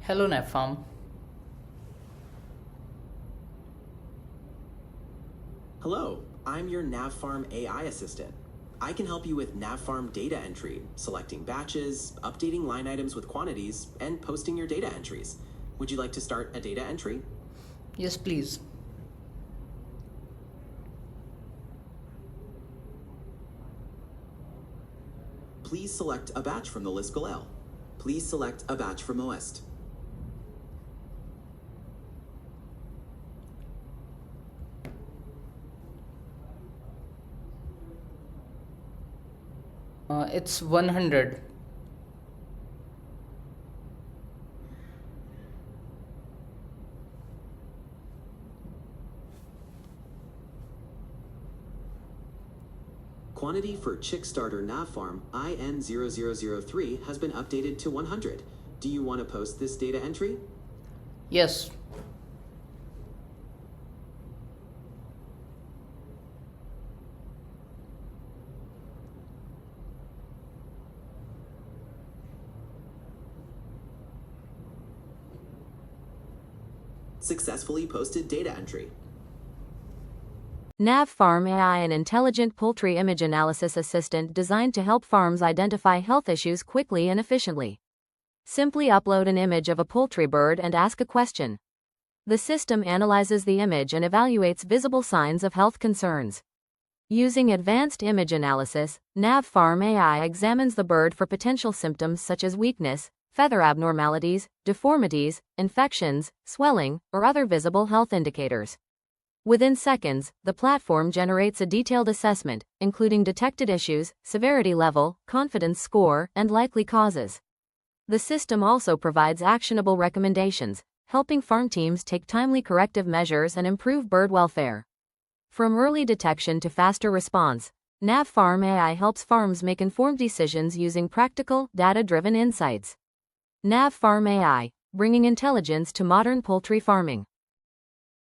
Hello, NavFarm. Hello, I'm your NavFarm AI assistant. I can help you with NavFarm data entry, selecting batches, updating line items with quantities, and posting your data entries. Would you like to start a data entry? Yes, please. Please select a batch from the list below. Please select a batch from the list. It's 100. Quantity for chick starter NavFarm IN0003 has been updated to 100. Do you want to post this data entry? Yes. Successfully posted data entry. NavFarm AI, an intelligent poultry image analysis assistant designed to help farms identify health issues quickly and efficiently. Simply upload an image of a poultry bird and ask a question. The system analyzes the image and evaluates visible signs of health concerns. Using advanced image analysis, NavFarm AI examines the bird for potential symptoms such as weakness, feather abnormalities, deformities, infections, swelling, or other visible health indicators. Within seconds, the platform generates a detailed assessment, including detected issues, severity level, confidence score, and likely causes. The system also provides actionable recommendations, helping farm teams take timely corrective measures and improve bird welfare. From early detection to faster response, NavFarm AI helps farms make informed decisions using practical, data-driven insights. NavFarm AI, bringing intelligence to modern poultry farming.